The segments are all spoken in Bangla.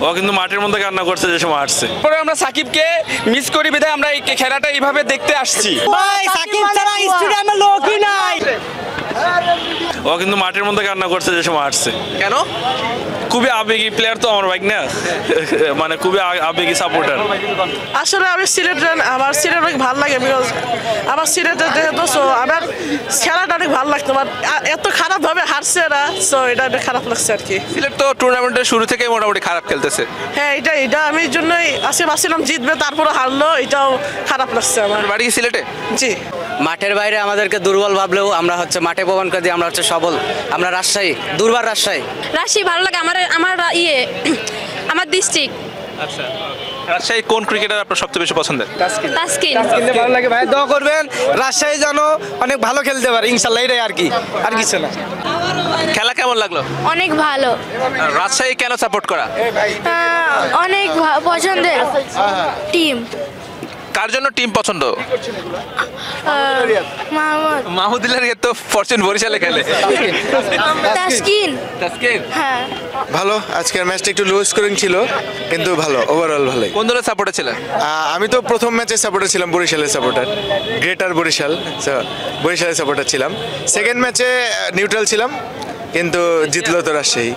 ও কিন্তু মাঠের মধ্যে কান্না করছে যে সময় আসছে। পরে আমরা সাকিবকে মিস করি বিধায় আমরা এই খেলাটা এইভাবে দেখতে আসছি। ভাই সাকিব ছাড়া স্টেডিয়ামে লোকই নাই। ও কিন্তু মাঠের মধ্যে কান্না করছে যে সময় আসছে। কেন? খুবই আবেগী প্লেয়ার তো আমার বাইক না, মানে খুবই আবেগী সাপোর্টার। আসলে আমি সিলেটের, আমার সিলেট অনেক ভালো লাগে, বিকজ আমার সিলেটের যেহেতু, সো আমার খেলাটা অনেক ভালো লাগতো, বাট এত খারাপভাবে হারছে এরা, সো এটা অনেক খারাপ লাগছে আর কি। সিলেট তো টুর্নামেন্টের শুরু থেকে মোটামুটি খারাপ খেলতেছে। হ্যাঁ, এটা আমি জন্যই ভাবছিলাম জিতবে, তারপরে হারলো, এটাও খারাপ লাগছে আমার। বাড়ি কি সিলেটে? জি। মাঠের বাইরে আমাদেরকে দুর্বল ভাবলেও আমরা হচ্ছে মাঠে প্রমাণ করে দিই আমরা হচ্ছে সবল। আমরা রাজশাহী, দুর্বার রাজশাহী। রাজশাহী ভালো লাগে আমার আমার ডিস্ট্রিক্ট। আচ্ছা, রাজশাহী কোন ক্রিকেটার আপনার সবচেয়ে বেশি পছন্দের? তাসকিন। ভালো লাগে ভাই, দোয়া করবেন রাজশাহী যেন অনেক ভালো খেলতে পারে ইনশাআল্লাহ, এটাই আর কি, আর কিছু না। খেলা কেমন লাগলো? অনেক ভালো। রাজশাহী কেন সাপোর্ট করা? অনেক পছন্দের টিম। কার জন্য টিম পছন্দ? মাহমুদ। মাহমুদুল্লাহর তো ফরচুন বরিশালে খেলে। তাসকিন। তাসকিন হ্যাঁ ভালো। আজকের ম্যাচটা একটু লো স্কোরিং ছিল, কিন্তু ভালো, ওভারঅল ভালোই। কোন দলের সাপোর্টে ছিলেন? আমি তো প্রথম ম্যাচে সাপোর্টার ছিলাম, বরিশালের সাপোর্টার, গ্রেটার বরিশাল, বরিশালের সাপোর্টার ছিলাম। সেকেন্ড ম্যাচে নিউট্রাল ছিলাম, কিন্তু জিতলো তো রাজশাহী।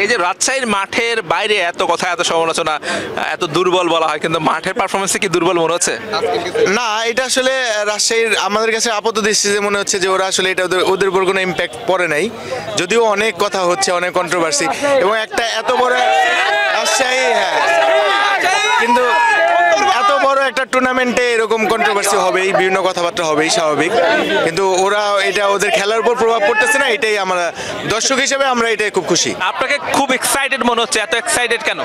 এই যে রাজশাহীর মাঠের বাইরে এত কথা, এত সমালোচনা, এত দুর্বল বলা হয়, কিন্তু মাঠের পারফরমেন্সে কি দুর্বল মনে হচ্ছে? না, এটা আসলে রাজশাহীর আমাদের কাছে আপাত দৃষ্টিতে মনে হচ্ছে যে ওরা আসলে এটা ওদের উপর কোনো ইম্প্যাক্ট পড়ে নাই, যদিও অনেক কথা হচ্ছে, অনেক কন্ট্রোভার্সি, এবং একটা এত বড় রাজশাহী, হ্যাঁ, কিন্তু এত বড় একটা টুর্নামেন্টে এরকম কন্ট্রোভার্সি হবেই, বিভিন্ন কথাবার্তা হবেই, স্বাভাবিক, কিন্তু ওরা এটা ওদের খেলার উপর প্রভাব পড়তেছে না, এটাই আমরা দর্শক হিসেবে আমরা এটাই খুব খুশি। আপনাকে খুব এক্সাইটেড মনে হচ্ছে, এত এক্সাইটেড কেন?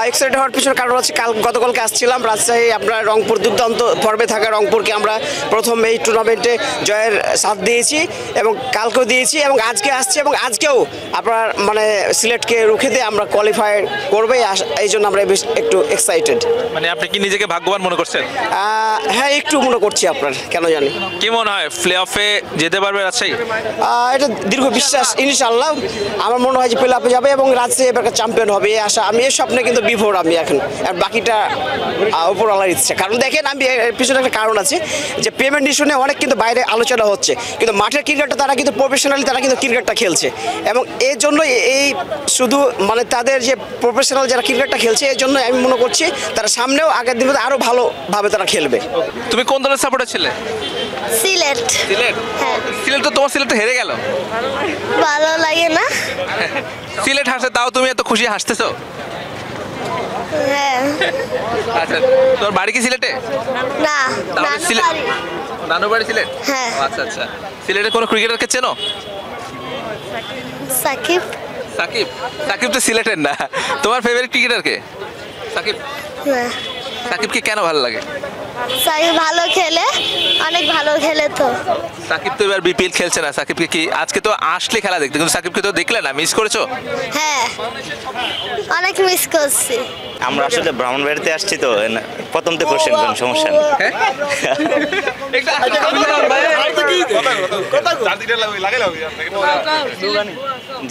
এক্সাইটেড হওয়ার পিছনে কারণ হচ্ছে গতকালকে আসছিলাম রাজশাহী, আপনার রংপুর দুর্দান্ত পর্বে থাকা রংপুরকে আমরা প্রথম এই টুর্নামেন্টে জয়ের সাথ দিয়েছি, এবং কালকেও দিয়েছি, এবং আজকে আসছি, এবং আজকেও আপনার মানে সিলেটকে রুখে দিয়ে আমরা কোয়ালিফাই করবে, এই জন্য আমরা একটু এক্সাইটেড। মানে আপনি কি নিজেকে ভাগ্যবান মনে করছেন? হ্যাঁ, একটু মনে করছি আপনার, কেন জানি। কি মনে হয় প্লে অফে যেতে পারবে রাজশাহী? এটা দীর্ঘ বিশ্বাস, ইনশাআল্লাহ আমার মনে হয় যে প্লে অফে যাবে এবং রাজশাহী এবার চ্যাম্পিয়ন হবে, এই আশা। আমি এই স্বপ্নে কিন্তু বিভোর আমি এখন, আর বাকিটা উপরওয়ালার ইচ্ছে। কারণ দেখেন, আমি এর পিছনে একটা কারণ আছে, যে পেমেন্ট ইস্যু নিয়ে অনেক কিন্তু বাইরে আলোচনা হচ্ছে, কিন্তু মাঠের ক্রিকেটটা তারা কিন্তু প্রফেশনালি তারা কিন্তু ক্রিকেটটা খেলছে, এবং এর জন্য এই শুধু মানে তাদের যে প্রফেশনাল যারা ক্রিকেটটা খেলছে, এর জন্য আমি মনে করছি তারা সামনেও আগের দিনে আরও ভালোভাবে তারা খেলবে। তুমি কোন দলের সাপোর্টার ছিলে? সিলেট। সিলেট? হ্যাঁ। সিলেট তো, তোমার সিলেট তো হেরে গেল। ভালো লাগে না? সিলেট হাসছে, তাও তুমি এত খুশি হাসতেছো? হ্যাঁ। আচ্ছা, তোর বাড়ি কি সিলেটে? না, তাহলে সিলেট, নানু বাড়ি সিলেট? হ্যাঁ। আচ্ছা আচ্ছা, সিলেটের কোনো ক্রিকেটারকে চেনো? সাকিব। সাকিব? সাকিব তো সিলেটের না। তোমার ফেভারিট ক্রিকেটার কে? সাকিব? হ্যাঁ। সাকিবকে কেন ভালো লাগে? সাকিব ভালো খেলে, অনেক ভালো খেলে তো। সাকিব তো এবার বিপিএল খেলছে না, সাকিবকে কি আজকে তো আসলে খেলা দেখতে, কিন্তু সাকিবকে তো দেখলে না, মিস করেছো? হ্যাঁ, অনেক মিস করছি। আমরা আসলে ব্রাহ্মণবাড়িতে আসছি তো, প্রথম তো কোশ্চেন, কোনো সমস্যা নেই।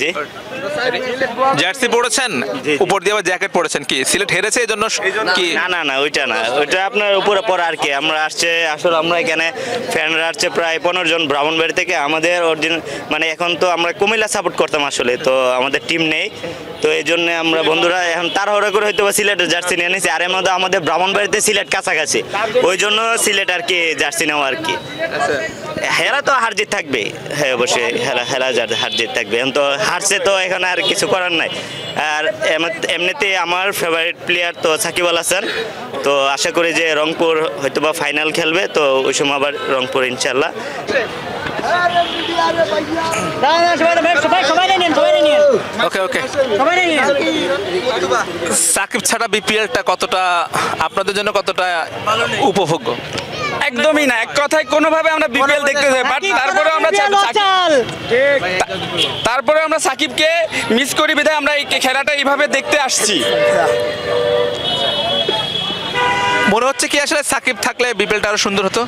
জি, জার্সি পড়েছেন, উপর দিয়ে আবার জ্যাকেট পড়েছেন, কি সিলেট হেরেছে এই জন্য কি? না না না, ওইটা না, ওইটা আপনার উপরে পর আর কি। আমরা আসছে আসলে, আমরা এখানে ফ্যানরা আসছে প্রায় 15 জন ব্রাহ্মণবাড়ি থেকে। আমাদের অরিজিনাল মানে এখন তো আমরা কুমিল্লা সাপোর্ট করতাম আসলে, তো আমাদের টিম নেই, তো এই জন্য আমরা বন্ধুরা এখন তাড়াহুড়া করে হয়তো সিলেটের জার্সি নিয়ে নিয়েছি, আর এর মধ্যে আমাদের ব্রাহ্মণবাড়িতে সিলেট কাছাকাছি, ওই জন্য সিলেট আর কি জার্সি নেওয়া আর কি। হেরা তো হার জিত থাকবে, হ্যাঁ অবশ্যই হেরা হার জিত থাকবে, এখন তো হারছে তো এখানে আর কিছু করার নাই। আর এমনিতে আমার ফেভারিট প্লেয়ার তো সাকিব আল হাসান, তো আশা করি যে রংপুর হয়তো বা ফাইনাল খেলবে, তো ওই সময় আবার রংপুর ইনশাল্লাহ। ওকে ওকে, সাকিব ছাড়া বিপিএলটা কতটা আপনাদের জন্য কতটা উপভোগ্য? একদমই না, এক কথায় কোনোভাবে আমরা বিপিএল দেখতে চাই, বাট তারপরে আমরা সাকিবকে মিস করি বিধায় আমরা এই খেলাটা এইভাবে দেখতে আসছি। মনে হচ্ছে কি আসলে সাকিব থাকলে বিপিএলটা আরো সুন্দর হতো?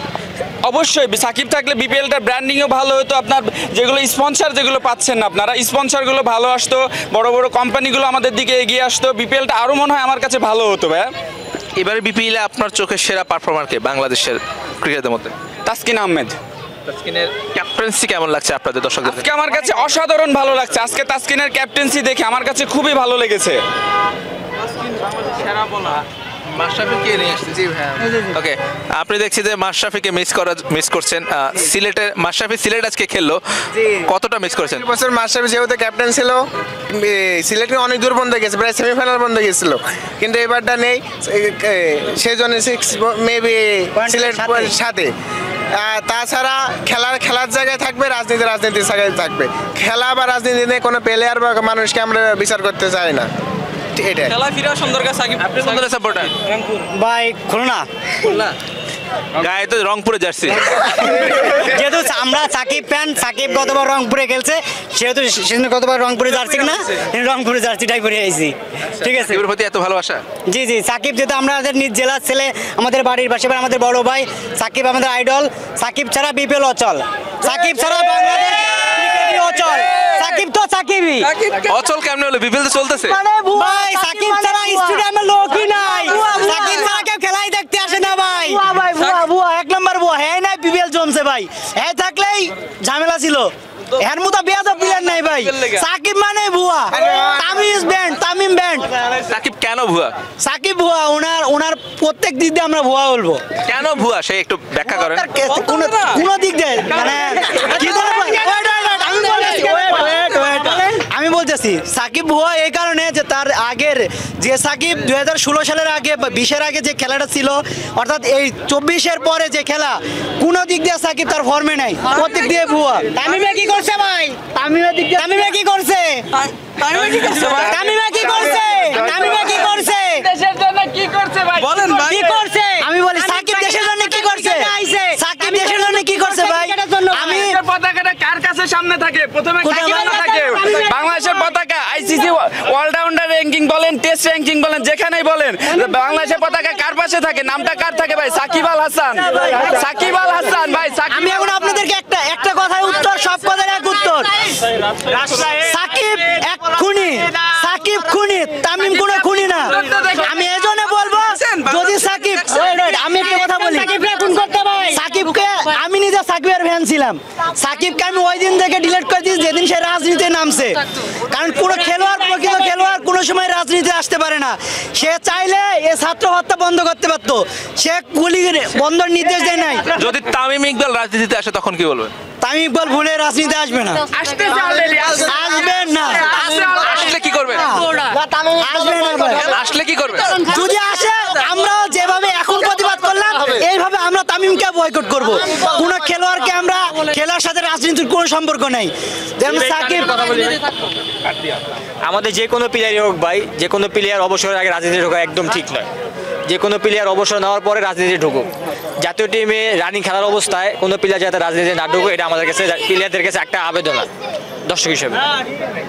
অবশ্যই সাকিব থাকলে বিপিএলটার ব্র্যান্ডিংও ভালো হতো, আপনার যেগুলো স্পন্সর যেগুলো পাচ্ছেন না আপনারা, স্পন্সরগুলো ভালো আসতো, বড় বড় কোম্পানিগুলো আমাদের দিকে এগিয়ে আসতো, বিপিএলটা আরও মনে হয় আমার কাছে ভালো হতো ভাইয়া। এবারে বিপিএলে আপনার চোখের সেরা পারফর্মার কে বাংলাদেশের ক্রিকেটের মধ্যে? তাসকিন আহমেদ। তাসকিনের ক্যাপ্টেন্সি কেমন লাগছে আপনাদের দর্শকদের? আজকে আমার কাছে অসাধারণ ভালো লাগছে, আজকে তাসকিনের ক্যাপ্টেন্সি দেখে আমার কাছে খুবই ভালো লেগেছে। মাশরাফিকে নিয়ে আসছে। জি ভাই। ওকে, আপনি দেখছি যে মাশরাফিকে মিস করছেন। মাশরাফি সিলেট আজকে খেললো, কতটা মিস করেছেন? বছর মাশরাফি যেহেতু ক্যাপ্টেন ছিল, সিলেটে অনেক দূর পর্যন্ত গেছে, প্রায় সেমিফাইনাল পর্যন্ত গেছিল, কিন্তু এবারটা নেই, সেই জন্য 6 মেবি সিলেট সাথে। তাছাড়া খেলার জায়গায় থাকবে, রাজনীতির জায়গায় থাকবে। খেলা বা রাজনীতি নিয়ে কোনো প্লেয়ার বা মানুষকে আমরা বিচার করতে চাই না। এটা খেলা ফিরা সুন্দর কাজ। সাকিব আপনি কোন দলের সাপোর্টার? ভাই খুলনা। গায়ে তো রংপুরে জার্সি। যেহেতু আমরা সাকিব ফ্যান, সাকিব গতবার রংপুরে খেলছে, সেহেতু সেদিন গতবার রংপুরে জার্সি না, রংপুরে জার্সিটাই পরে আইছি। ঠিক আছে, সাকিবের প্রতি এত ভালোবাসা? জি জি, সাকিব যেহেতু আমাদের নিজ জেলার ছেলে, আমাদের বাড়ির পাশে আমাদের বড় ভাই, সাকিব আমাদের আইডল। সাকিব ছাড়া বিপিএল অচল, সাকিব ছাড়া বাংলাদেশ ক্রিকেটই অচল। সাকিব তো সাকিবই। অচল কেমনে হলো? বিপিএল তো চলতেছে। ভাই সাকিব ছাড়া স্টেডিয়ামে লোকই নাই, সাকিব ছাড়া কেউ খেলাই দেখতে আসে না ভাই। বুয়া 1 নম্বর বুয়া, হ্যাঁ নাই বিপিএল জমছে ভাই, হ্যাঁ থাকলেই ঝামেলা ছিল। এর মতো বেয়াদব প্লেয়ার নাই ভাই, সাকিব মানে ভুয়া, তামিম ব্যান্ড। সাকিব কেন ভুয়া? সাকিব ভুয়া, ওনার প্রত্যেক দিক দিয়ে আমরা ভুয়া বলবো। কেন ভুয়া সে একটু ব্যাখ্যা করেন। কোন দিক দিয়ে মানে কি ধরে আমি বলতেছি সাকিব ভুয়া এই কারণে যে তার আগের যে সাকিব 2016 সালের আগে বা 20-এর আগে যে খেলাটা ছিল, অর্থাৎ এই 24-এর পরে যে খেলা, কোন দিক দিয়ে সাকিব তার ফর্মে নাই, প্রত্যেক দিয়ে ভুয়া। তামিমে কি করছে ভাই? তামিমে কি করছে? দেশের জন্য কি করছে ভাই? বলেন ভাই কি করছে? আমি বলি সাকিব দেশের জন্য কি করছে? সাকিব দেশের জন্য কি করছে ভাই? আমি পতাকাটা কার কাছে সামনে থাকে? প্রথমে সাকিব থাকে। বাংলাদেশের পতাকা আইসিসি অলরাউন্ডার র্যাঙ্কিং বলেন, টেস্ট র্যাঙ্কিং বলেন, যেখানেই বলেন, বাংলাদেশের পতাকা কার পাশে থাকে? নামটা কার থাকে ভাই? সাকিব আল হাসান। সাকিব আল হাসান ভাই। আমি এখন আপনাদেরকে একটা কথায় উত্তর, সব কথার এক উত্তর। সাকিব এক খুনি, সাকিব খুনি, তামিম কোনো খুনি না। আমি এজন্য বলবো, যদি সাকিব, আমি একটা কথা বলি, সাকিবকে আমি নিজে সাকিবের ফ্যান ছিলাম, সাকিবকে আমি ওই দিন থেকে ডিলিট করে দিয়েছি যেদিন সে রাজনীতিতে নামছে। কারণ কোনো প্রকৃত খেলোয়াড় কোনো সময় রাজনীতিতে আসতে পারে না। সে চাইলে এ ছাত্র হত্যা বন্ধ করতে পারতো, সে গুলি বন্ধর নির্দেশ দেয় নাই। যদি তামিম ইকবাল রাজনীতিতে আসে তখন কি বলবেন? তামিম ইকবাল ভুলে রাজনীতি আসবে না, আসবেন না। আসলে কি করবে? আসবে না ভাই। আসলে কি করবে? যদি আসে, আমরা যেভাবে এখন প্রতিবাদ করলাম, এইভাবে আমরা তামিমকে বয়কট করব। কোন খেলোয়াড়কে আমরা, খেলার সাথে রাজনীতির কোনো সম্পর্ক নেই। যেমন সাকিব, আমাদের যে কোনো প্লেয়ারই হোক ভাই, যে কোনো প্লেয়ার অবসরের আগে রাজনীতি ঢোকা একদম ঠিক নয়। যে কোনো প্লেয়ার অবসর নেওয়ার পরে রাজনীতি ঢুকুক। জাতীয় টিমে রানিং খেলার অবস্থায় কোনো প্লেয়ার যাতে রাজনীতি না ঢুকুক, এটা আমাদের কাছে প্লেয়ারদের কাছে একটা আবেদন দর্শক হিসেবে।